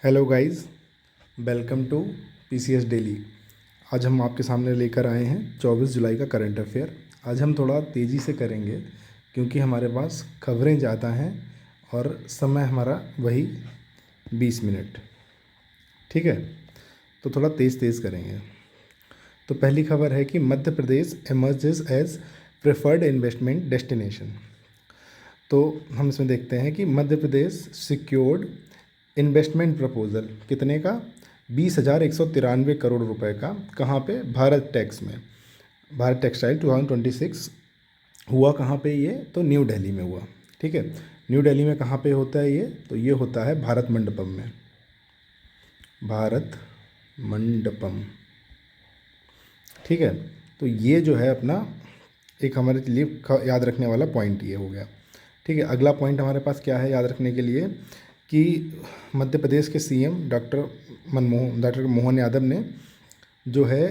Hello guys, welcome to PCS daily. आज हम आपके सामने लेकर आए हैं 24 जुलाई का करंट अफेयर। आज हम थोड़ा तेज़ी से करेंगे क्योंकि हमारे पास खबरें ज़्यादा हैं और समय हमारा वही 20 मिनट। ठीक है, तो थोड़ा तेज़ तेज़ करेंगे। तो पहली खबर है कि Madhya Pradesh emerges as preferred investment destination. तो हम इसमें देखते हैं कि Madhya Pradesh secured investment proposal कितने का, 20,193 करोड़ रुपए का। कहाँ पे? भारत टैक्स में। भारत टेक्सटाइल 2026 हुआ कहाँ पे ये? तो न्यू दिल्ली में हुआ। ठीक है, न्यू दिल्ली में कहाँ पे होता है ये? तो ये होता है भारत मंडपम में। भारत मंडपम। ठीक है, तो ये जो है अपना एक हमारे लिए याद रखने वाला पॉइंट ये हो गया। ठीक है, अगला पॉइंट हमारे पास क्या है याद रखने के लिए कि मध्य प्रदेश के सीएम डॉक्टर मोहन यादव ने जो है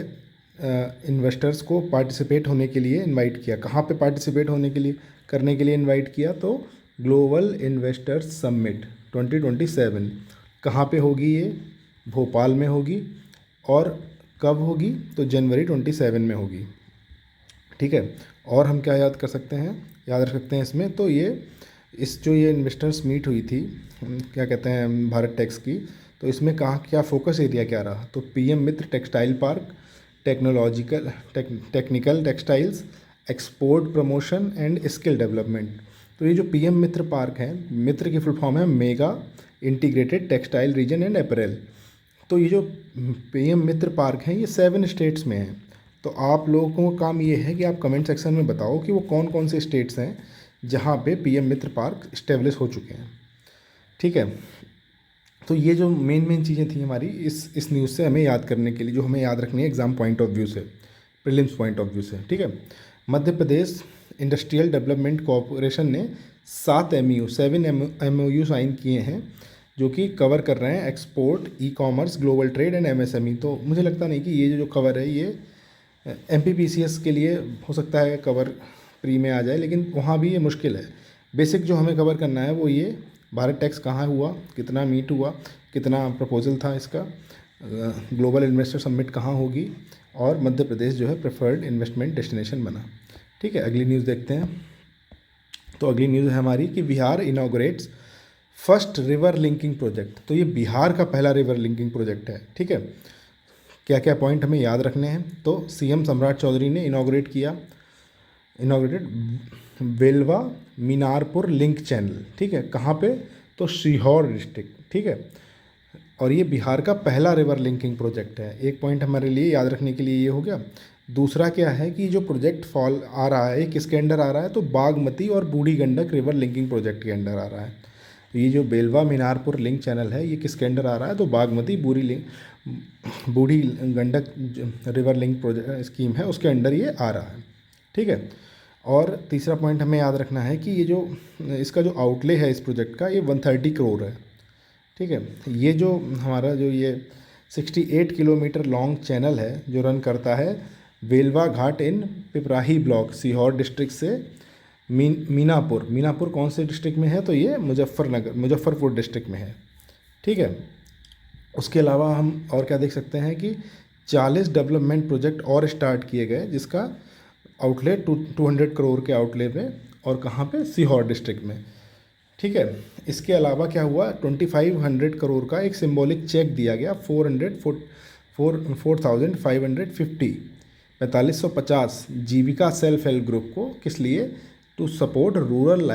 इन्वेस्टर्स को पार्टिसिपेट होने के लिए इनवाइट किया। कहाँ पे पार्टिसिपेट होने के लिए करने के लिए इनवाइट किया? तो ग्लोबल इन्वेस्टर्स समिट 2027 कहाँ पे होगी ये? भोपाल में होगी। और कब होगी? तो जनवरी 27 में होगी। ठीक है, और हम क्या याद कर सकते हैं, याद रख सकते हैं इसमें? तो ये इन्वेस्टर्स मीट हुई थी, क्या कहते हैं, भारत टैक्स की। तो इसमें कहाँ क्या फोकस एरिया क्या रहा? तो PM Mitra textile park, technical textiles, export promotion and skill development. तो ये जो पीएम मित्र पार्क है, मित्र की फुल फॉर्म है mega integrated textile reason and apparel. तो ये जो पीएम मित्र पार्क हैं ये 7 स्टेट्स में हैं। तो आप लोगों का काम ये है कि आप कमेंट सेक्शन में बताओ कि वो कौन कौन से स्टेट्स हैं जहाँ पे पीएम मित्र पार्क इस्टेब्लिश हो चुके हैं। ठीक है, तो ये जो मेन चीज़ें थी हमारी इस न्यूज़ से हमें याद करने के लिए, जो हमें याद रखनी है एग्ज़ाम पॉइंट ऑफ व्यू से, प्रीलिम्स पॉइंट ऑफ व्यू से। ठीक है, Madhya Pradesh industrial development corporation ने 7 MOU साइन किए हैं जो कि कवर कर रहे हैं export, e commerce, global trade and MSME। तो मुझे लगता नहीं कि ये जो कवर है ये MPPCS के लिए हो सकता है कवर प्री में आ जाए, लेकिन वहाँ भी ये मुश्किल है। बेसिक जो हमें कवर करना है वो ये भारत टैक्स कहाँ हुआ, कितना मीट हुआ, कितना प्रपोजल था इसका, ग्लोबल इन्वेस्टर समिट कहाँ होगी, और मध्य प्रदेश जो है प्रेफर्ड इन्वेस्टमेंट डेस्टिनेशन बना। ठीक है, अगली न्यूज़ देखते हैं। तो अगली न्यूज़ है हमारी कि Bihar inaugurates first river linking project. तो ये बिहार का पहला रिवर लिंकिंग प्रोजेक्ट है। ठीक है, क्या क्या पॉइंट हमें याद रखने हैं? तो सीएम सम्राट चौधरी ने इनॉग्रेटेड बेलवा मीनारपुर लिंक चैनल। ठीक है, कहाँ पे? तो सीहोर डिस्ट्रिक्ट। ठीक है, और ये बिहार का पहला रिवर लिंकिंग प्रोजेक्ट है। एक पॉइंट हमारे लिए याद रखने के लिए ये हो गया। दूसरा क्या है कि जो प्रोजेक्ट फॉल आ रहा है किसके अंडर आ रहा है? तो बागमती और बूढ़ी गंडक रिवर लिंकिंग प्रोजेक्ट के अंडर आ रहा है। तो ये जो बेलवा मीनारपुर लिंक चैनल है ये किसके अंडर आ रहा है? तो बागमती बूढ़ी Gandak river link project scheme है उसके अंडर ये आ रहा है। ठीक है, और तीसरा पॉइंट हमें याद रखना है कि ये जो इसका जो आउटले है इस प्रोजेक्ट का ये 130 करोड़ है। ठीक है, ये जो हमारा जो ये 68 किलोमीटर लॉन्ग चैनल है जो रन करता है वेलवा घाट इन पिपराही ब्लॉक सीहोर डिस्ट्रिक्ट से मीनापुर कौन से डिस्ट्रिक्ट में है? तो ये मुजफ्फरपुर डिस्ट्रिक्ट में है। ठीक है, उसके अलावा हम और क्या देख सकते हैं कि 40 डेवलपमेंट प्रोजेक्ट और स्टार्ट किए गए जिसका आउटले 200 करोड़ के आउटले पे, और कहाँ पे? सीहोर डिस्ट्रिक्ट में। ठीक है, इसके अलावा क्या हुआ? 2500 करोड़ का एक सिंबॉलिक चेक दिया गया 4550 जीविका सेल्फ हेल्प ग्रुप को। किस लिए? To support rural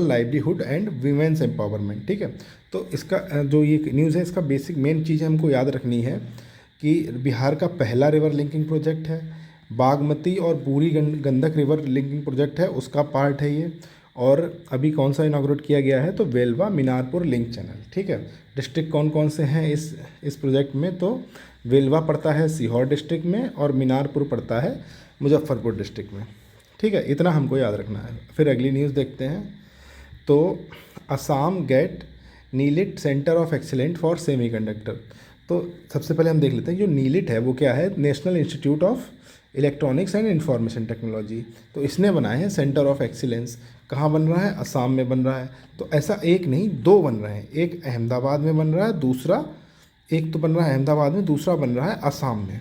livelihood and women's empowerment. ठीक है, तो इसका जो ये न्यूज़ है इसका बेसिक मेन चीज़ हमको याद रखनी है कि बिहार का पहला रिवर लिंकिंग प्रोजेक्ट है, बागमती और बूढ़ी गंडक रिवर लिंकिंग प्रोजेक्ट है उसका पार्ट है ये, और अभी कौन सा इनॉग्रेट किया गया है? तो वेलवा मीनारपुर लिंक चैनल। ठीक है, डिस्ट्रिक्ट कौन कौन से हैं इस प्रोजेक्ट में? तो वेलवा पड़ता है सीहोर डिस्ट्रिक्ट में और मीनारपुर पड़ता है मुजफ्फरपुर डिस्ट्रिक्ट में। ठीक है, इतना हमको याद रखना है। फिर अगली न्यूज़ देखते हैं। तो Assam get NIELIT centre of excellent for semiconductor. तो सबसे पहले हम देख लेते हैं जो नीलिट है वो क्या है? National institute of electronics and information technology. तो इसने बनाए हैं सेंटर ऑफ एक्सीलेंस। कहाँ बन रहा है? असम में बन रहा है। तो ऐसा एक नहीं, दो बन रहे हैं, एक अहमदाबाद में बन रहा है, दूसरा एक तो बन रहा है अहमदाबाद में, दूसरा बन रहा है असम में।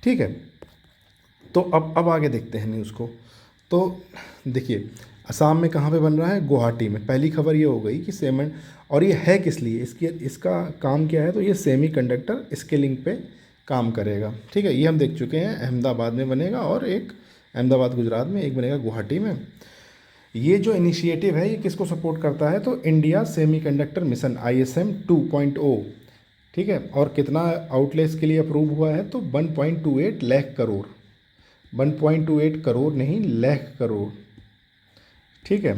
ठीक है, तो अब आगे देखते हैं न्यूज़ को। तो देखिए, असम में कहाँ पे बन रहा है? गुवाहाटी में। पहली खबर ये हो गई कि और ये है किस लिए, इसका काम क्या है? तो ये सेमीकंडक्टर स्किलिंग पे काम करेगा। ठीक है, ये हम देख चुके हैं, अहमदाबाद में बनेगा और एक अहमदाबाद गुजरात में, एक बनेगा गुवाहाटी में। ये जो इनिशिएटिव है ये किसको सपोर्ट करता है? तो इंडिया सेमीकंडक्टर मिशन ISM 2.0। ठीक है, और कितना आउटले इसके लिए अप्रूव हुआ है? तो 1.28 लाख करोड़। 1.28 करोड़ नहीं, लाख करोड़। ठीक है,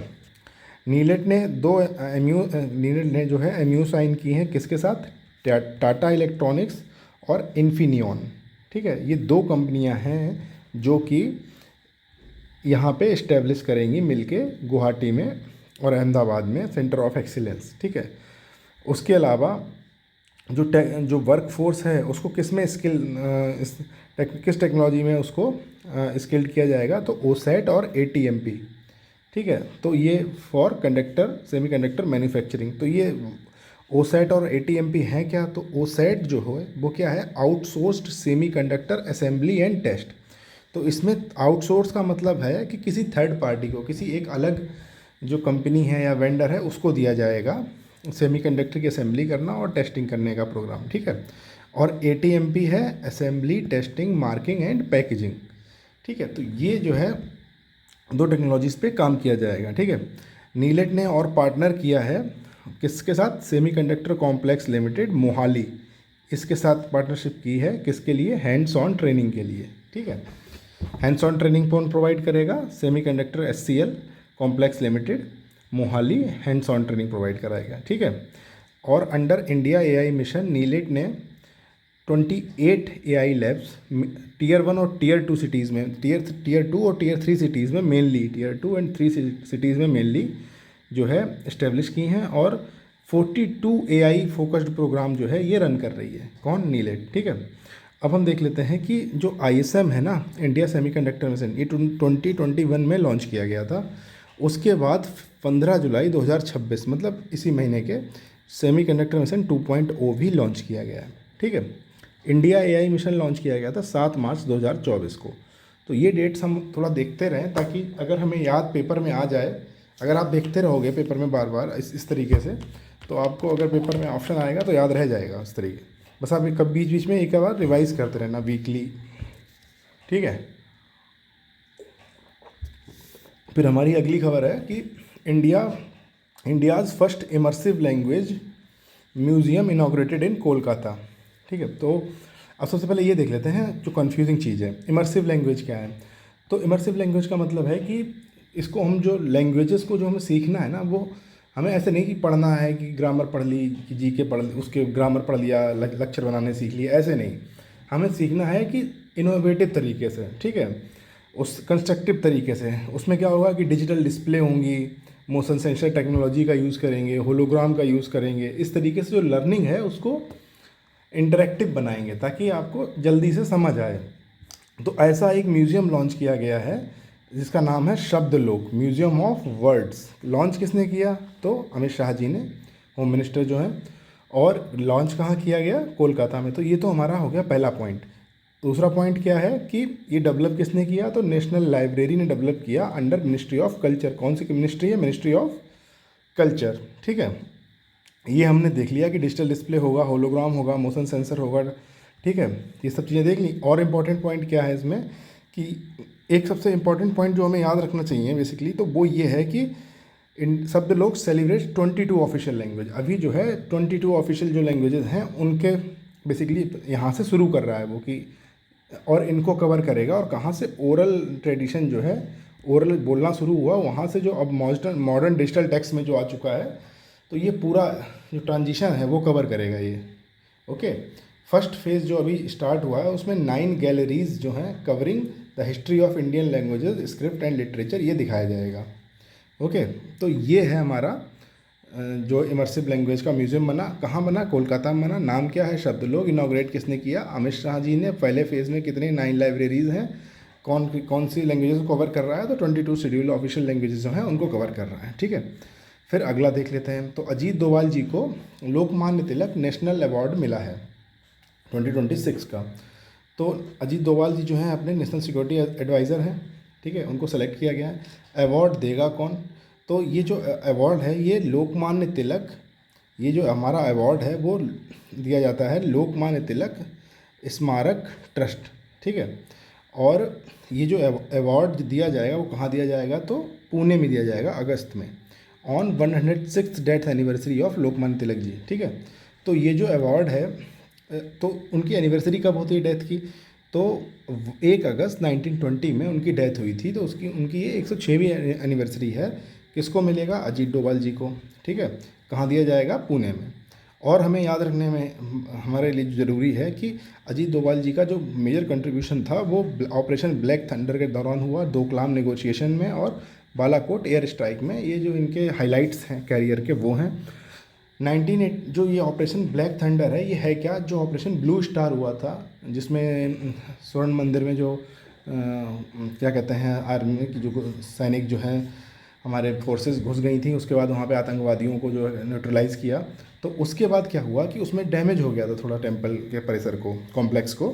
नीलेट ने नीलेट ने जो है MU साइन की हैं किसके साथ? टाटा इलेक्ट्रॉनिक्स और इन्फिनियन। ठीक है, ये दो कंपनियां हैं जो कि यहाँ पे इस्टेब्लिश करेंगी मिलके गुवाहाटी में और अहमदाबाद में सेंटर ऑफ एक्सीलेंस। ठीक है, उसके अलावा जो वर्क फोर्स है उसको किस में किस टेक्नोलॉजी में उसको स्किल्ड किया जाएगा? तो OSAT और ATMP। ठीक है, तो ये फॉर कंडक्टर सेमीकंडक्टर मैन्युफैक्चरिंग। तो ये OSAT और ATMP हैं क्या? तो OSAT जो है वो क्या है? Outsourced semiconductor assembly and test. तो इसमें आउटसोर्स का मतलब है कि किसी थर्ड पार्टी को, किसी एक अलग जो कंपनी है या वेंडर है उसको दिया जाएगा सेमीकंडक्टर की असेंबली करना और टेस्टिंग करने का प्रोग्राम। ठीक है, और ATMP है assembly, testing, marking and packaging. ठीक है, तो ये जो है दो टेक्नोलॉजीज़ पे काम किया जाएगा। ठीक है, नीलेट ने और पार्टनर किया है किसके साथ? सेमीकंडक्टर कॉम्प्लेक्स लिमिटेड मोहाली, इसके साथ पार्टनरशिप की है। किसके लिए? हैंड्स ऑन ट्रेनिंग के लिए। ठीक है, हैंड्स ऑन ट्रेनिंग कौन प्रोवाइड करेगा? Semiconductor SCL complex limited Mohali hands on training provide कराएगा। ठीक है, और अंडर इंडिया AI मिशन नीलेट ने 28 AI लैब्स Tier 1 और Tier 2 सिटीज़ में, Tier 2 और Tier 3 सिटीज़ में मेनली, Tier 2 एंड 3 सिटीज़ में मेनली जो है इस्टेब्लिश की हैं, और 42 AI फोकस्ड प्रोग्राम जो है ये रन कर रही है। कौन? नीलेट। ठीक है, अब हम देख लेते हैं कि जो ISM है ना, इंडिया सेमीकंडक्टर मिशन, ये 2021 में लॉन्च किया गया था। उसके बाद 15 जुलाई 2026 मतलब इसी महीने के सेमीकंडक्टर मिशन 2.0 भी लॉन्च किया गया है। ठीक है, इंडिया AI मिशन लॉन्च किया गया था 7 मार्च 2024 को। तो ये डेट्स हम थोड़ा देखते रहें ताकि अगर हमें याद पेपर में आ जाए। अगर आप देखते रहोगे पेपर में बार बार इस तरीके से, तो आपको अगर पेपर में ऑप्शन आएगा तो याद रह जाएगा उस तरीके। बस आप कब बीच बीच में एक बार रिवाइज करते रहना वीकली। ठीक है, फिर हमारी अगली खबर है कि India's first immersive language museum inaugurated इन कोलकाता। ठीक है, तो अब सबसे पहले ये देख लेते हैं जो कन्फ्यूजिंग चीज़ है, इमर्सिव लैंग्वेज क्या है। तो इमर्सिव लैंग्वेज का मतलब है कि इसको हम जो लैंग्वेजेस को जो हमें सीखना है ना, वो हमें ऐसे नहीं कि पढ़ना है कि ग्रामर पढ़ ली, कि GK पढ़ ली, उसके ग्रामर पढ़ लिया, लेक्चर बनाने सीख लिया, ऐसे नहीं। हमें सीखना है कि इनोवेटिव तरीके से। ठीक है, उस कंस्ट्रक्टिव तरीके से। उसमें क्या होगा कि डिजिटल डिस्प्ले होंगी, मोशन सेंसर टेक्नोलॉजी का यूज़ करेंगे, होलोग्राम का यूज़ करेंगे। इस तरीके से जो लर्निंग है उसको इंटरेक्टिव बनाएंगे ताकि आपको जल्दी से समझ आए। तो ऐसा एक म्यूज़ियम लॉन्च किया गया है जिसका नाम है शब्दलोक, म्यूज़ियम ऑफ वर्ड्स। लॉन्च किसने किया? तो अमित शाह जी ने, होम मिनिस्टर जो हैं। और लॉन्च कहाँ किया गया? कोलकाता में। तो ये तो हमारा हो गया पहला पॉइंट। दूसरा पॉइंट क्या है कि ये डेवलप किसने किया? तो नेशनल लाइब्रेरी ने डेवलप किया अंडर मिनिस्ट्री ऑफ कल्चर। कौन सी मिनिस्ट्री है? Ministry of culture. ठीक है, ये हमने देख लिया कि डिजिटल डिस्प्ले होगा, होलोग्राम होगा, मोशन सेंसर होगा। ठीक है, ये सब चीज़ें देख ली। और इम्पॉर्टेंट पॉइंट क्या है इसमें कि एक सबसे इम्पॉर्टेंट पॉइंट जो हमें याद रखना चाहिए बेसिकली, तो वो ये है कि इन शब्द लोग सेलिब्रेट 22 ऑफिशियल लैंग्वेज। अभी जो है 22 ऑफिशियल जो लैंग्वेजेस हैं उनके बेसिकली यहाँ से शुरू कर रहा है वो, कि और इनको कवर करेगा। और कहाँ से? ओरल ट्रेडिशन जो है, ओरल बोलना शुरू हुआ, वहाँ से जो अब मॉडर्न डिजिटल टेक्स्ट में जो आ चुका है, तो ये पूरा जो ट्रांजिशन है वो कवर करेगा ये। ओके, फर्स्ट फेज़ जो अभी स्टार्ट हुआ है उसमें 9 गैलरीज जो हैं covering the history of Indian languages, script and literature, ये दिखाया जाएगा। ओके, तो ये है हमारा जो इमर्सिव लैंग्वेज का म्यूज़ियम बना, कहाँ बना, कोलकाता में बना। नाम क्या है, शब्द लोग। इनॉग्रेट किसने किया, अमित शाह जी ने। पहले फेज़ में कितने 9 लाइब्रेरीज़ हैं, कौन सी लैंग्वेजेस को कवर कर रहा है, तो 22 शेड्यूल ऑफिशियल लैंग्वेजेस जो हैं उनको कवर कर रहा है, ठीक है। फिर अगला देख लेते हैं। तो अजीत डोभाल जी को लोकमान्य तिलक नेशनल अवार्ड मिला है 2026 का। तो अजीत डोभाल जी जो हैं अपने नेशनल सिक्योरिटी एडवाइज़र हैं, ठीक है, उनको सेलेक्ट किया गया है। अवार्ड देगा कौन, तो ये जो अवार्ड है ये लोकमान्य तिलक, ये जो हमारा अवार्ड है वो दिया जाता है लोकमान्य तिलक स्मारक ट्रस्ट, ठीक है। और ये जो अवार्ड दिया जाएगा वो कहाँ दिया जाएगा, तो पुणे में दिया जाएगा अगस्त में, on 106th death anniversary of Lokmanya Tilak ji, ठीक है। तो ये जो अवार्ड है, तो उनकी एनिवर्सरी कब होती है डेथ की, तो 1 अगस्त 1920 में उनकी डेथ हुई थी। तो उनकी ये 106वीं एनिवर्सरी है। किसको मिलेगा, अजीत डोभाल जी को, ठीक है। कहाँ दिया जाएगा, पुणे में। और हमें याद रखने में हमारे लिए ज़रूरी है कि अजीत डोभाल जी का जो मेजर कंट्रीब्यूशन था वो ऑपरेशन ब्लैक थंडर के दौरान हुआ, डोकलाम नेगोशिएशन में और बालाकोट एयर स्ट्राइक में। ये जो इनके हाइलाइट्स हैं कैरियर के वो हैं। 19 जो ये ऑपरेशन ब्लैक थंडर है, ये है क्या, जो ऑपरेशन ब्लू स्टार हुआ था जिसमें स्वर्ण मंदिर में जो क्या कहते हैं आर्मी की जो सैनिक जो हैं हमारे फोर्सेस घुस गई थी, उसके बाद वहाँ पे आतंकवादियों को जो न्यूट्रलाइज़ किया। तो उसके बाद क्या हुआ कि उसमें डैमेज हो गया था थोड़ा टेम्पल के परिसर को, कॉम्प्लेक्स को।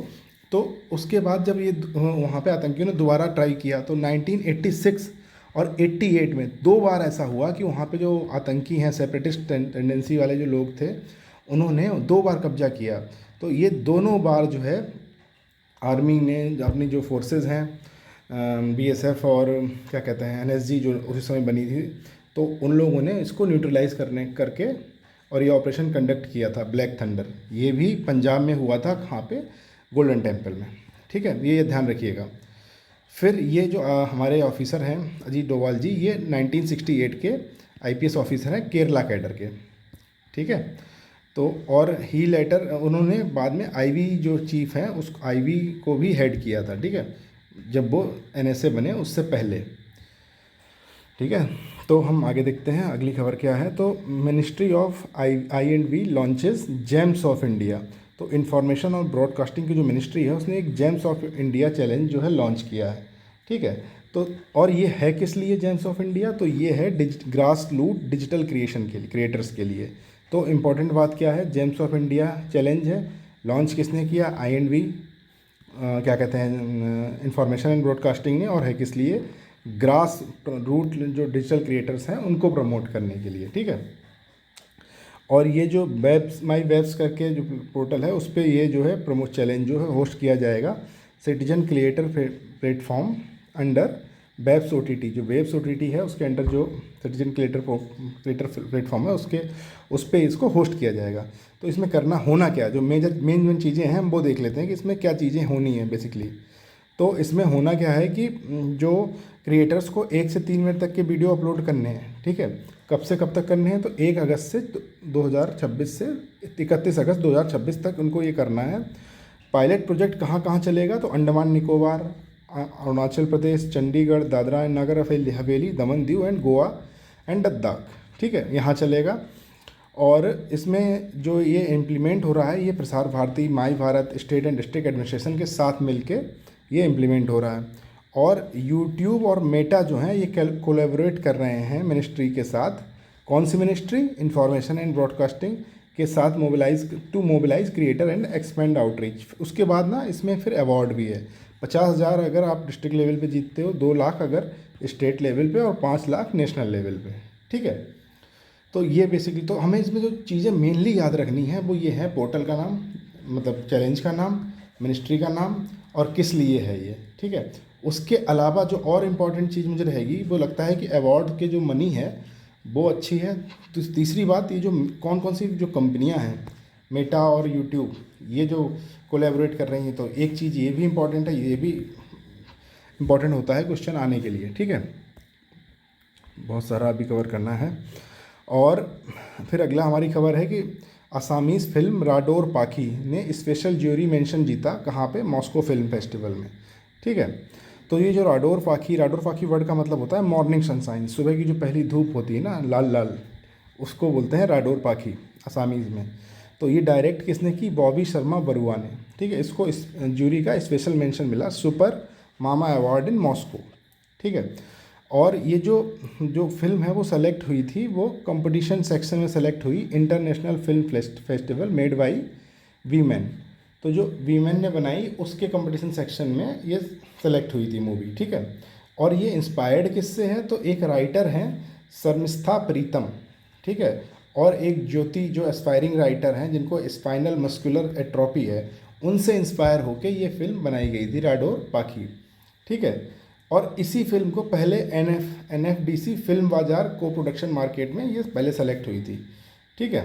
तो उसके बाद जब ये वहाँ पे आतंकियों ने दोबारा ट्राई किया तो 1986 और 88 में 2 बार ऐसा हुआ कि वहाँ पे जो आतंकी हैं, सेपरेटिस्ट टेंडेंसी वाले जो लोग थे, उन्होंने 2 बार कब्जा किया। तो ये दोनों बार जो है आर्मी ने अपनी जो फोर्सेस हैं बीएसएफ और क्या कहते हैं एनएसजी जो उसी समय बनी थी, तो उन लोगों ने इसको न्यूट्रलाइज़ करके और ये ऑपरेशन कंडक्ट किया था ब्लैक थंडर। ये भी पंजाब में हुआ था, कहाँ पे, गोल्डन टेम्पल में, ठीक है। ये ध्यान रखिएगा। फिर ये जो हमारे ऑफिसर हैं अजीत डोभाल जी, ये 1968 के आईपीएस ऑफिसर हैं केरला कैडर के, ठीक है। तो और ही लेटर उन्होंने बाद में आईवी जो चीफ हैं उस आईवी को भी हेड किया था, ठीक है, जब वो एनएसए बने उससे पहले, ठीक है। तो हम आगे देखते हैं अगली खबर क्या है। तो मिनिस्ट्री ऑफ आई&बी लॉन्चेस जेम्स ऑफ इंडिया। तो इंफॉर्मेशन और ब्रॉडकास्टिंग की जो मिनिस्ट्री है उसने एक जेम्स ऑफ इंडिया चैलेंज जो है लॉन्च किया है, ठीक है। तो और ये है किस लिए जेम्स ऑफ इंडिया, तो ये है ग्रास रूट डिजिटल क्रिएशन के लिए, क्रिएटर्स के लिए। तो इम्पॉर्टेंट बात क्या है, जेम्स ऑफ इंडिया चैलेंज है, लॉन्च किसने किया, आई&बी क्या कहते हैं इंफॉर्मेशन एंड ब्रॉडकास्टिंग ने, और है किस लिए, ग्रास रूट जो डिजिटल क्रिएटर्स हैं उनको प्रमोट करने के लिए, ठीक है। और ये जो माई वेब्स करके जो पोर्टल है उस पर ये जो है प्रमोट चैलेंज जो है होस्ट किया जाएगा citizen creator platform under Waves OTT. जो वेब्स ओटीटी है उसके अंडर जो सिटीजन क्रिएटर प्लेटफॉर्म है उस पर इसको होस्ट किया जाएगा। तो इसमें करना होना क्या, जो मेन चीज़ें हैं हम वो देख लेते हैं कि इसमें क्या चीज़ें होनी है बेसिकली। तो इसमें होना क्या है कि जो क्रिएटर्स को 1 से 3 मिनट तक के वीडियो अपलोड करने हैं, ठीक है। कब से कब तक करने हैं, तो 1 अगस्त से 2026 से 31 अगस्त 2026 तक उनको ये करना है। पायलट प्रोजेक्ट कहाँ कहाँ चलेगा, तो Andaman Nicobar, Arunachal Pradesh, Chandigarh, Dadra and Nagar Haveli, Daman Diu and Goa and Ladakh, ठीक है, यहाँ चलेगा। और इसमें जो ये इम्प्लीमेंट हो रहा है ये Prasar Bharati, my Bharat, state and district administration के साथ मिलके ये इम्प्लीमेंट हो रहा है। और यूट्यूब और मेटा जो हैं ये कोलैबोरेट कर रहे हैं मिनिस्ट्री के साथ। कौन सी मिनिस्ट्री, इंफॉर्मेशन एंड ब्रॉडकास्टिंग के साथ mobilise creator and expand outreach. उसके बाद ना इसमें फिर अवार्ड भी है, 50,000 अगर आप डिस्ट्रिक्ट लेवल पे जीतते हो, 2 लाख अगर स्टेट लेवल पे और 5 लाख नेशनल लेवल पे, ठीक है। तो ये बेसिकली, तो हमें इसमें जो चीज़ें मेनली याद रखनी है वो ये है, पोर्टल का नाम, मतलब चैलेंज का नाम, मिनिस्ट्री का नाम और किस लिए है ये, ठीक है। उसके अलावा जो और इम्पॉर्टेंट चीज़ मुझे रहेगी वो लगता है कि अवार्ड के जो मनी है वो अच्छी है। तो तीसरी बात, ये जो कौन सी जो कंपनियां हैं मेटा और यूट्यूब ये जो कोलैबोरेट कर रही हैं, तो एक चीज़ ये भी इम्पॉर्टेंट है, ये भी इम्पॉर्टेंट होता है क्वेश्चन आने के लिए, ठीक है। बहुत सारा अभी कवर करना है। और फिर अगला हमारी खबर है कि असामीज़ फिल्म राडोर पाखी ने स्पेशल ज्यूरी मेंशन जीता, कहाँ पे, मॉस्को फिल्म फेस्टिवल में, ठीक है। तो ये जो राडोर पाखी वर्ड का मतलब होता है मॉर्निंग सनशाइन, सुबह की जो पहली धूप होती है ना लाल लाल, उसको बोलते हैं राडोर पाखी असामीज़ में। तो ये डायरेक्ट किसने की? बॉबी शर्मा बरुआ ने। ठीक है, इसको इस जूरी का स्पेशल मेंशन मिला super mama award in Moscow. ठीक है, और ये जो जो फिल्म है वो सेलेक्ट हुई थी, वो कंपटीशन सेक्शन में सेलेक्ट हुई, international film festival made by women. तो जो वीमेन ने बनाई उसके कंपटीशन सेक्शन में ये सेलेक्ट हुई थी मूवी। ठीक है, और ये इंस्पायर्ड किससे है? तो एक राइटर हैं शर्मिष्ठा प्रीतम। ठीक है, और एक ज्योति जो एस्पायरिंग राइटर हैं जिनको स्पाइनल मस्कुलर एट्रोपी है, उनसे इंस्पायर होकर ये फिल्म बनाई गई थी राडोर पाखी। ठीक है, और इसी फिल्म को पहले NFDC फिल्म बाजार को प्रोडक्शन मार्केट में ये पहले सेलेक्ट हुई थी। ठीक है,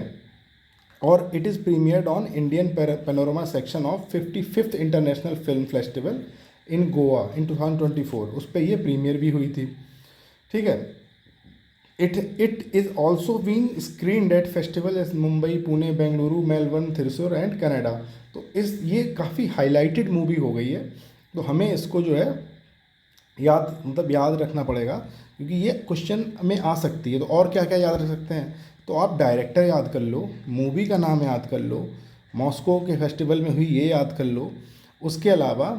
और it is premiered on Indian panorama section of 55th international film festival in Goa in 2024। उस पर ये प्रीमियर भी हुई थी। ठीक है, it is also been screened at festival as Mumbai, Pune, Bengaluru, Melbourne, Thrissur and Canada. तो ये काफ़ी हाईलाइटेड मूवी हो गई है, तो हमें इसको जो है याद रखना पड़ेगा, क्योंकि ये क्वेश्चन में आ सकती है। तो और क्या क्या याद रख सकते हैं? तो आप डायरेक्टर याद कर लो, मूवी का नाम याद कर लो, मॉस्को के फेस्टिवल में हुई ये याद कर लो। उसके अलावा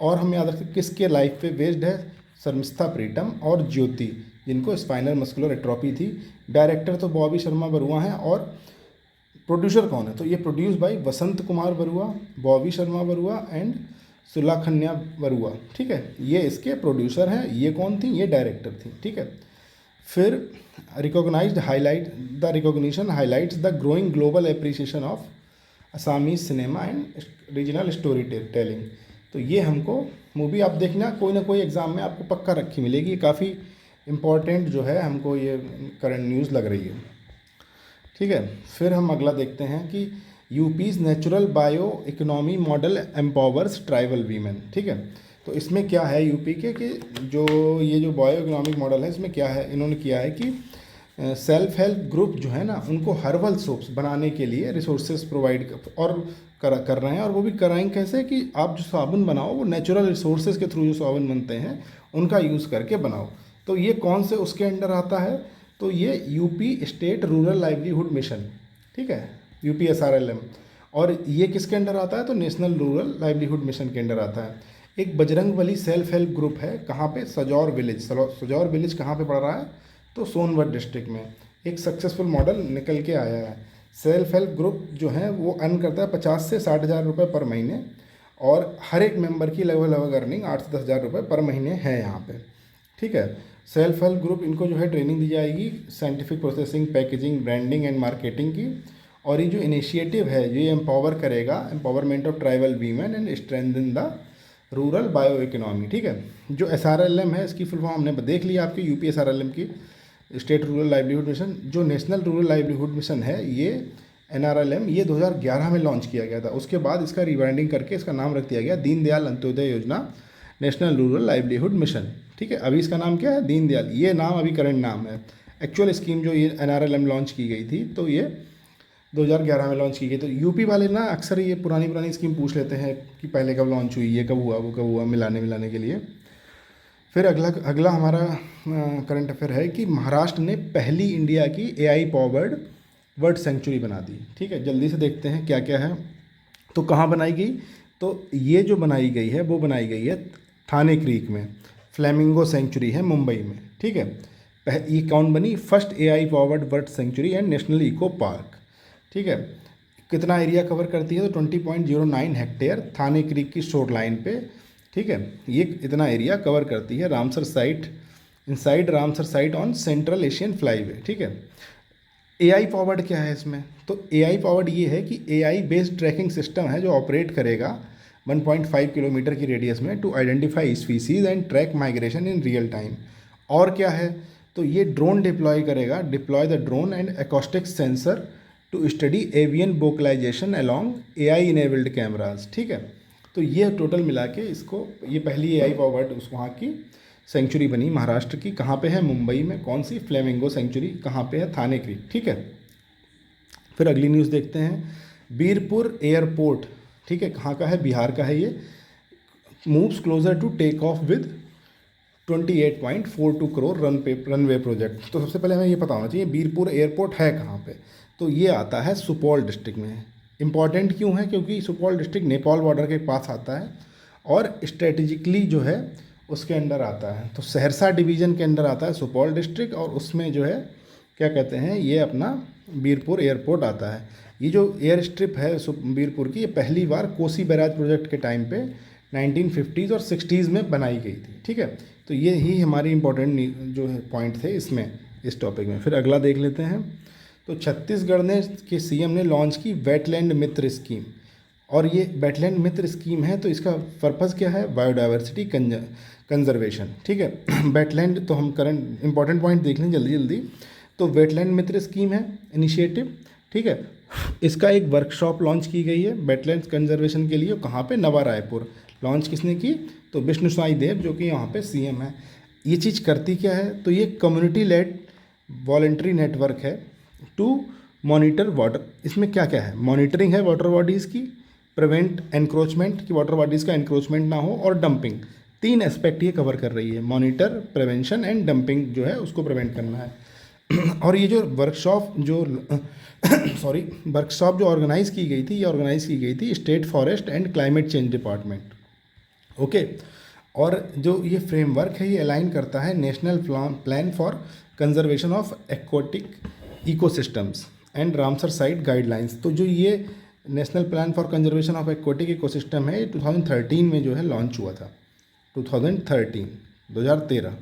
और हम याद रख सकते किसके लाइफ पे बेस्ड है? शर्मिष्ठा प्रीतम और ज्योति, जिनको स्पाइनल मस्कुलर एट्रोपी थी। डायरेक्टर तो बॉबी शर्मा बरुआ हैं, और प्रोड्यूसर कौन है? तो ये produce by Vasant Kumar Barua, Bobby Sharma Barua and Sulakhanya Barua. ठीक है, ये इसके प्रोड्यूसर हैं। ये कौन थी? ये डायरेक्टर थी। ठीक है, फिर the recognition highlights the growing global appreciation of Assamese cinema and regional story telling. तो ये हमको मूवी आप देखना, कोई ना कोई एग्ज़ाम में आपको पक्का रखी मिलेगी। काफ़ी इम्पॉर्टेंट जो है हमको ये करंट न्यूज़ लग रही है। ठीक है, फिर हम अगला देखते हैं कि UP's natural bio economy model empowers tribal women. ठीक है, तो इसमें क्या है यूपी के कि ये जो बायो इकोनॉमिक मॉडल है, इसमें क्या है इन्होंने किया है कि सेल्फ हेल्प ग्रुप जो है ना, उनको हर्बल सोप्स बनाने के लिए रिसोर्सेज प्रोवाइड कर रहे हैं। और वो भी कराएंगे कैसे? कि आप जो साबुन बनाओ वो नेचुरल रिसोर्सेज के थ्रू जो साबुन बनते हैं उनका यूज़ करके बनाओ। तो ये कौन से उसके अंडर आता है? तो ये UP state rural livelihood mission. ठीक है, UPSRLM। और ये किसके अंडर आता है? तो नेशनल रूरल लाइवलीहुड मिशन के अंडर आता है। एक बजरंगबली सेल्फ हेल्प ग्रुप है, कहाँ पे? सजौर विलेज। सजौर विलेज कहाँ पे पड़ रहा है? तो सोनभद्र डिस्ट्रिक्ट में। एक सक्सेसफुल मॉडल निकल के आया है। सेल्फ हेल्प ग्रुप जो है वो अर्न करता है 50 से 60 हज़ार रुपये पर महीने, और हर एक मेंबर की लगभग अर्निंग 8 से 10 हज़ार रुपये पर महीने है यहाँ पे। ठीक है, सेल्फ हेल्प ग्रुप इनको जो है ट्रेनिंग दी जाएगी scientific processing, packaging, branding and marketing की। और ये जो इनिशिएटिव है ये एम्पावर करेगा empowerment of tribal women and strengthen the rural bio economy. ठीक है, जो SRLM है इसकी फुल फॉर्म हमने देख लिया आपकी, UPSRLM की, स्टेट रूरल लाइवलीहुड मिशन। जो नेशनल रूरल लाइवलीहुड मिशन है ये NRLM, ये 2011 में लॉन्च किया गया था। उसके बाद इसका रिब्रांडिंग करके इसका नाम रख दिया गया दीनदयाल अंत्योदय योजना नेशनल रूरल लाइवलीहुड मिशन। ठीक है, अभी इसका नाम क्या है? दीनदयाल। ये नाम अभी करंट नाम है। एक्चुअल स्कीम जो ये NRLM लॉन्च की गई थी तो ये 2011 में लॉन्च की गई। तो यूपी वाले ना अक्सर ये पुरानी स्कीम पूछ लेते हैं कि पहले कब लॉन्च हुई, ये कब हुआ, वो कब हुआ, मिलाने के लिए। फिर अगला हमारा करंट अफेयर है कि महाराष्ट्र ने पहली इंडिया की AI पावर्ड वर्ड सेंचुरी बना दी। ठीक है, जल्दी से देखते हैं क्या क्या है। तो कहाँ बनाई गई? तो ये जो बनाई गई है वो बनाई गई है थाने क्रीक में। फ्लेमिंगो सेंचुरी है मुंबई में। ठीक है, ये कौन बनी? First AI powered bird sanctuary and national eco park. ठीक है, कितना एरिया कवर करती है? तो 20.09 हेक्टेयर थाने क्रीक की शोर लाइन पे। ठीक है, ये इतना एरिया कवर करती है। Ramsar site, inside Ramsar site on central Asian flyway. ठीक है, AI पावर्ड क्या है इसमें? तो AI पावर्ड ये है कि AI बेस्ड ट्रैकिंग सिस्टम है जो ऑपरेट करेगा 1.5 किलोमीटर की रेडियस में to identify species and track migration in real time. और क्या है? तो ये ड्रोन डिप्लॉय करेगा, deploy the drone and acoustic sensor to study avian vocalization along AI enabled cameras. ठीक है, तो ये टोटल मिला के इसको ये पहली AI पावर्ड उस वहाँ की सेंचुरी बनी महाराष्ट्र की। कहाँ पे है? मुंबई में। कौन सी? Flamingo century. कहाँ पे है? थाने क्रीक। ठीक है, फिर अगली न्यूज़ देखते हैं। बीरपुर एयरपोर्ट, ठीक है, कहाँ का है? बिहार का है ये। Moves closer to take off with 28.42 crore runway project. तो सबसे पहले हमें ये पता होना चाहिए बीरपुर एयरपोर्ट है कहाँ पे। तो ये आता है सुपौल डिस्ट्रिक्ट में। इम्पॉर्टेंट क्यों है? क्योंकि सुपौल डिस्ट्रिक्ट नेपाल बॉर्डर के पास आता है और स्ट्रेटेजिकली जो है उसके अंडर आता है। तो सहरसा डिवीज़न के अंडर आता है सुपौल डिस्ट्रिक्ट, और उसमें जो है क्या कहते हैं, ये अपना बीरपुर एयरपोर्ट आता है। ये जो एयर स्ट्रिप है बीरपुर की, ये पहली बार कोसी बैराज प्रोजेक्ट के टाइम पे 1950s और 60s में बनाई गई थी। ठीक है, तो ये ही हमारी इंपॉर्टेंट जो है पॉइंट थे इसमें, इस टॉपिक में। फिर अगला देख लेते हैं। तो छत्तीसगढ़ ने के सीएम ने लॉन्च की वेटलैंड मित्र स्कीम, और ये वेटलैंड मित्र स्कीम है तो इसका पर्पज़ क्या है? Biodiversity conservation. ठीक है, वेटलैंड, तो हम करंट इंपॉर्टेंट पॉइंट देख लें जल्दी जल्दी। तो वेटलैंड मित्र स्कीम है इनिशिएटिव। ठीक है, इसका एक वर्कशॉप लॉन्च की गई है वेटलैंड कंजर्वेशन के लिए। कहाँ पे? नवा रायपुर। लॉन्च किसने की? तो विष्णु साई देव, जो कि यहाँ पे सीएम है। ये चीज़ करती क्या है? तो ये कम्युनिटी लेड वॉलंटरी नेटवर्क है टू मॉनिटर वाटर। इसमें क्या क्या है? मॉनिटरिंग है वाटर बॉडीज़ की, प्रिवेंट एनक्रोचमेंट, कि वाटर बॉडीज़ का एनक्रोचमेंट ना हो, और डंपिंग। 3 एस्पेक्ट ये कवर कर रही है, मॉनिटर, प्रिवेंशन एंड डंपिंग जो है उसको प्रिवेंट करना है। और ये जो वर्कशॉप जो वर्कशॉप जो ऑर्गेनाइज़ की गई थी, ये ऑर्गेनाइज़ की गई थी state forest and climate change department. Okay, और जो ये फ्रेमवर्क है ये अलाइन करता है national plan for conservation of aquatic ecosystems and Ramsar site guidelines. तो जो ये national plan for conservation of aquatic ecosystem है, ये 2013 में जो है लॉन्च हुआ था। 2013।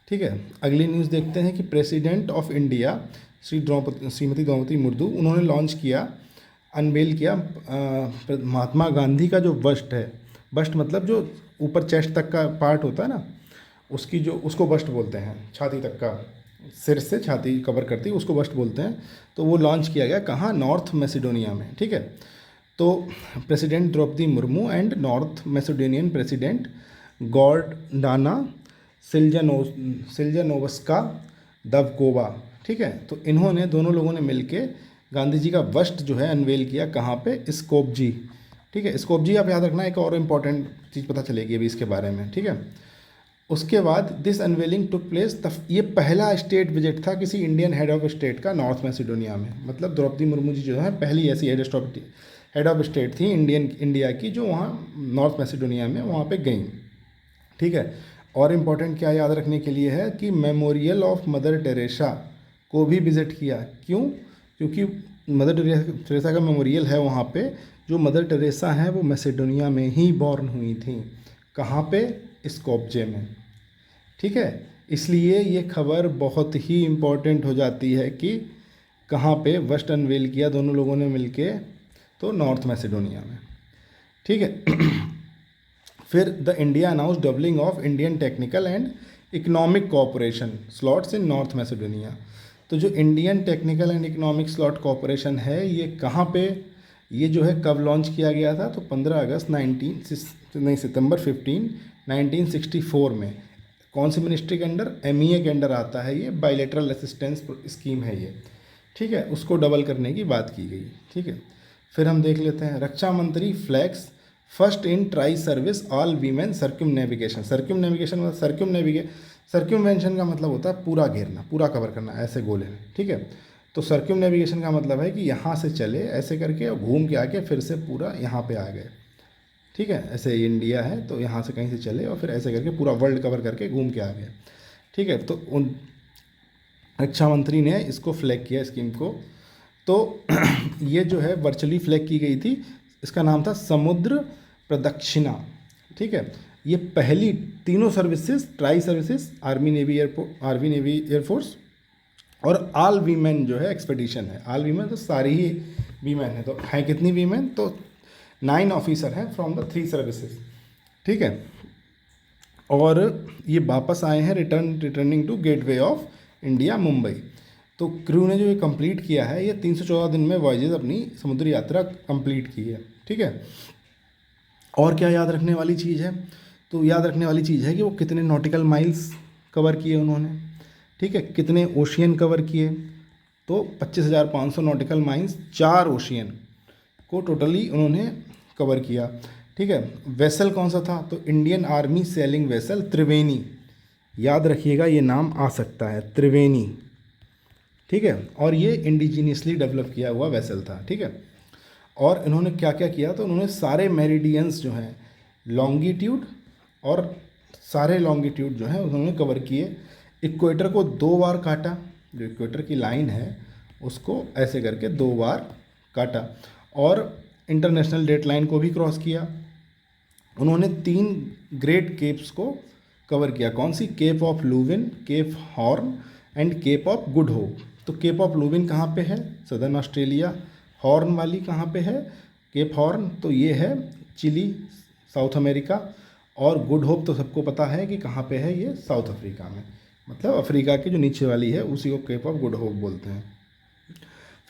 ठीक है, अगली न्यूज़ देखते हैं कि president of India Shrimati Droupadi Murmu, उन्होंने लॉन्च किया, अनवेल किया महात्मा गांधी का जो बस्ट है। बस्ट मतलब जो ऊपर चेस्ट तक का पार्ट होता है ना, उसकी जो, उसको बस्ट बोलते हैं, छाती तक का, सिर से छाती कवर करती है, उसको बस्ट बोलते हैं। तो वो लॉन्च किया गया कहाँ? नॉर्थ मैसेडोनिया में। ठीक है, तो president Droupadi Murmu and North Macedonian president Gordana Siljanovska Davkova. ठीक है, तो इन्होंने, दोनों लोगों ने मिलके गांधी जी का बस्ट जो है अनवेल किया। कहाँ पे? स्कोपजी। ठीक है, स्कोपजी आप याद रखना, एक और इम्पॉर्टेंट चीज़ पता चलेगी अभी इसके बारे में। ठीक है, उसके बाद दिस अनवेलिंग टुक प्लेस, ये पहला स्टेट विजिट था किसी इंडियन हेड ऑफ स्टेट का नॉर्थ मैसेडोनिया में। मतलब द्रौपदी मुर्मू जी जो है पहली ऐसी हेड ऑफ स्टेट थी इंडिया की जो वहाँ नॉर्थ मैसेडोनिया में वहाँ पे गई। ठीक है, और इम्पॉर्टेंट क्या याद रखने के लिए है कि मेमोरियल ऑफ मदर टेरेसा को भी विज़िट किया। क्यों? क्योंकि मदर टेरेसा का मेमोरियल है वहाँ पे। जो मदर टेरेसा हैं वो मैसेडोनिया में ही बॉर्न हुई थी। कहाँ पे? स्कोपजे में। ठीक है, इसलिए ये खबर बहुत ही इम्पॉर्टेंट हो जाती है कि कहाँ पे बस्ट अनवेल किया दोनों लोगों ने मिलके, तो नॉर्थ मैसेडोनिया में। ठीक है, फिर the India announce doubling of Indian technical and economic cooperation slots in North Macedonia. तो जो Indian technical and economic slot cooperation है ये कहाँ पे, ये जो है कब लॉन्च किया गया था? तो 15 अगस्त सितंबर 15 1964 में। कौन सी मिनिस्ट्री के अंडर? MEA के अंडर आता है ये। बायलैटरल असिस्टेंस स्कीम है ये। ठीक है, उसको डबल करने की बात की गई। ठीक है, फिर हम देख लेते हैं रक्षा मंत्री flags first in tri service all women circumnavigation. Circumvention का मतलब होता है पूरा घेरना, पूरा कवर करना, ऐसे गोले में। ठीक है, तो सर्क्यूम नेविगेशन का मतलब है कि यहाँ से चले ऐसे करके और घूम के आके फिर से पूरा यहाँ पे आ गए। ठीक है, ऐसे इंडिया है तो यहाँ से कहीं से चले और फिर ऐसे करके पूरा वर्ल्ड कवर करके घूम के आ गए। ठीक है, तो उन रक्षा मंत्री ने इसको फ्लैग किया स्कीम को। तो ये जो है वर्चुअली फ्लैग की गई थी। इसका नाम था समुद्र प्रदक्षिणा। ठीक है, ये पहली तीनों services, tri services, army navy air force और ऑल वीमेन जो है एक्सपेडिशन है। ऑल वीमेन तो सारी ही वीमेन है। तो हैं कितनी वीमेन? तो 9 ऑफिसर हैं फ्रॉम द 3 सर्विसेज। ठीक है, और ये वापस आए हैं returning to gateway of India Mumbai. तो क्रू ने जो ये कंप्लीट किया है, ये 314 दिन में वॉयजेज अपनी समुद्री यात्रा कंप्लीट की है। ठीक है, और क्या याद रखने वाली चीज़ है? तो याद रखने वाली चीज़ है कि वो कितने नॉटिकल माइल्स कवर किए उन्होंने। ठीक है, कितने ओशियन कवर किए? तो 25,500 नॉटिकल माइल्स 4 ओशियन को टोटली उन्होंने कवर किया। ठीक है, वेसल कौन सा था? तो इंडियन आर्मी सेलिंग वेसल त्रिवेणी। याद रखिएगा, ये नाम आ सकता है, त्रिवेणी, ठीक है। और ये इंडिजीनियसली डेवलप किया हुआ वेसल था, ठीक है। और इन्होंने क्या क्या किया, तो उन्होंने सारे मेरिडियंस जो हैं लॉन्गिट्यूड और सारे लॉन्गिट्यूड जो हैं उन्होंने कवर किए। इक्वेटर को 2 बार काटा, जो इक्वेटर की लाइन है उसको ऐसे करके 2 बार काटा, और इंटरनेशनल डेट लाइन को भी क्रॉस किया। उन्होंने 3 ग्रेट केप्स को कवर किया। कौन सी? Cape of Leeuwin, Cape Horn and Cape of Good Hope. तो केप ऑफ लूविन कहाँ पे है? Southern Australia. हॉर्न वाली कहाँ पे है? केप हॉर्न, तो ये है चिली, साउथ अमेरिका। और गुड होप तो सबको पता है कि कहाँ पे है, ये साउथ अफ्रीका में, मतलब अफ्रीका की जो नीचे वाली है उसी को केप ऑफ गुड होप बोलते हैं।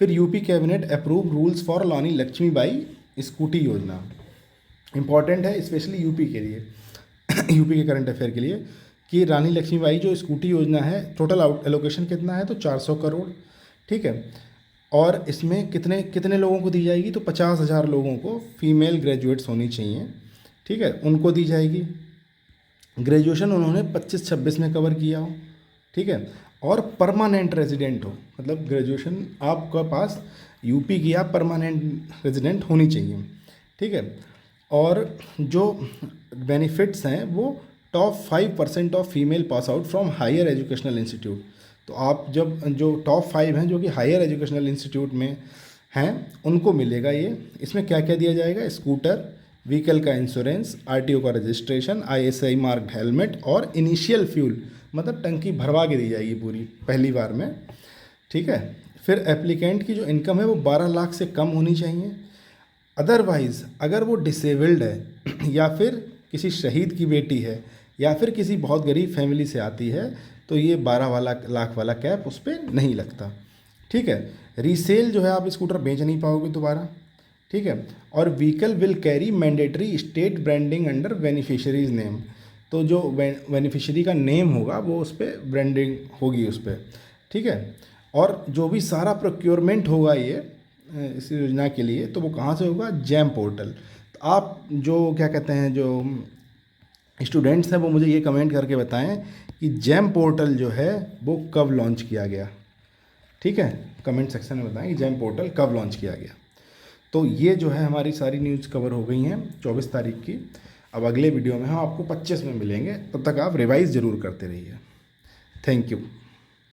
फिर UP cabinet approve rules for Rani Lakshmibai scooty योजना। इंपॉर्टेंट है स्पेशली यूपी के लिए यूपी के करंट अफेयर के लिए, कि रानी लक्ष्मीबाई जो स्कूटी योजना है, टोटल एलोकेशन कितना है, तो 400 करोड़, ठीक है। और इसमें कितने कितने लोगों को दी जाएगी, तो 50,000 लोगों को, फीमेल ग्रेजुएट्स होनी चाहिए, ठीक है, उनको दी जाएगी। ग्रेजुएशन उन्होंने 25-26 में कवर किया हो, ठीक है। और परमानेंट रेजिडेंट हो, मतलब ग्रेजुएशन आपका पास यूपी की आप परमानेंट रेजिडेंट होनी चाहिए, ठीक है। और जो बेनिफिट्स हैं वो top 5% of female pass out from higher educational institute. तो आप जब जो टॉप 5 हैं जो कि हायर एजुकेशनल इंस्टीट्यूट में हैं उनको मिलेगा ये। इसमें क्या क्या दिया जाएगा? स्कूटर, व्हीकल का इंश्योरेंस, आरटीओ का रजिस्ट्रेशन, आईएसआई मार्क्ड हेलमेट और इनिशियल फ्यूल, मतलब टंकी भरवा के दी जाएगी पूरी पहली बार में, ठीक है। फिर एप्लीकेंट की जो इनकम है वो 12 लाख से कम होनी चाहिए। अदरवाइज़ अगर वो डिसेबल्ड है या फिर किसी शहीद की बेटी है या फिर किसी बहुत गरीब फैमिली से आती है तो ये 12 लाख वाला कैप उस पर नहीं लगता, ठीक है। रीसेल जो है आप स्कूटर बेच नहीं पाओगे दोबारा, ठीक है। और vehicle will carry mandatory state branding under beneficiaries name. तो जो बेनिफिशरी का नेम होगा वो उस पर ब्रांडिंग होगी उस पर, ठीक है। और जो भी सारा प्रोक्योरमेंट होगा ये इस योजना के लिए, तो वो कहाँ से होगा? GeM portal. तो आप जो क्या कहते हैं, जो स्टूडेंट्स हैं वो मुझे ये कमेंट करके बताएं कि जैम पोर्टल जो है वो कब लॉन्च किया गया, ठीक है। कमेंट सेक्शन में बताएं कि जैम पोर्टल कब लॉन्च किया गया। तो ये जो है हमारी सारी न्यूज़ कवर हो गई हैं 24 तारीख की। अब अगले वीडियो में हम आपको 25 में मिलेंगे, तब तक आप रिवाइज़ ज़रूर करते रहिए। Thank you.